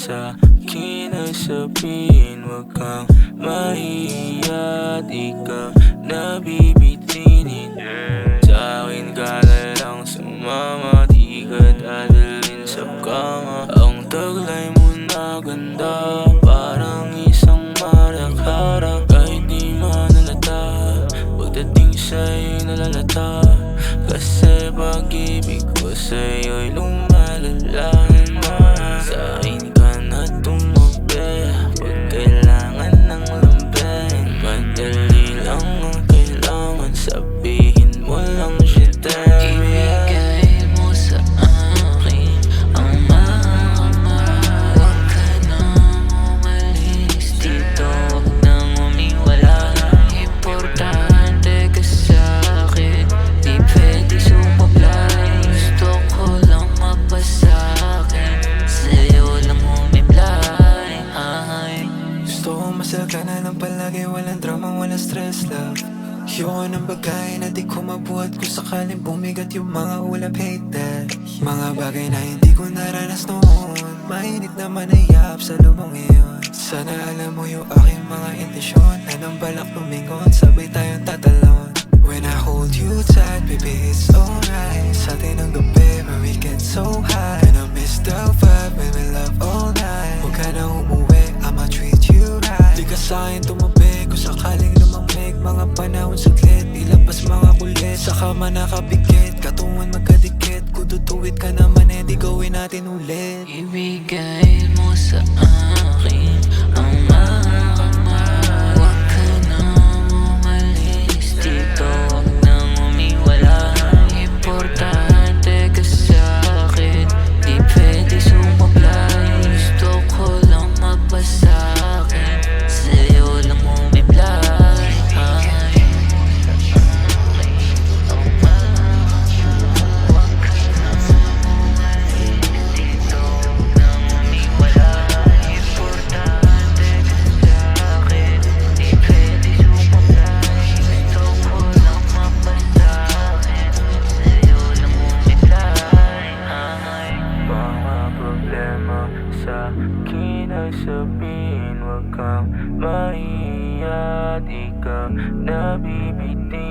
sa akin ay sabihin, wag kang mahiya, di ka nabibitinin. Sa akin ka na lang sumama, di ka dadalhin sa kama. Ang taglay mo na ganda, parang isang marak-harak. Kahit di manalata, pagdating sa'yo'y nalalata. Kasi pag-ibig ko sa'yo'y lumalala na. Sa akin ka na tumabi, pag kailangan ng lambing. Madali lang ang kailangan, sabihin mo lang siya dahil ibigay mo sa akin ang mahal. Huwag ka nang umalis dito, huwag nang umiwala. Importante ka sa'kin, di pwede sumablay. Gusto ko lang magpasakin, sa'yo lang umiblay. Gusto ko masaya na lang palagi, walang drama, walang stress, love. Ayoko ng bagay na di ko mabuhat kung sakaling bumigat yung mga ulap, hate that. Mga bagay na hindi ko naranas noon, mainit naman ay yap sa lubong iyon. Sana alam mo yung aking mga intensyon, anong balak lumingon, sabay tayong tatalon. When I hold you tight, baby it's alright. Sa atin ang gabi where we get so high, and I miss the vibe when we love all night. Huwag ka na umuwi, I'ma treat you right. Di ka sa'kin tumabi kung sakaling lumamig. Mga panahon saglit, ilabas mga kulit. Sa kama nakapikit, katungan magkadikit. Kung tutuwid ka naman eh, di gawin natin ulit. Ibigay mo sa akin ang mahal. Huwag ka nang umalis dito, huwag nang umiwala. Importante ka sa'kin, di pwede sumablay. Gusto ko lang magpasakin, sa'yo lang umiblay. Sa akin ay sabihin, wag kang mahiya, di ka nabibitin.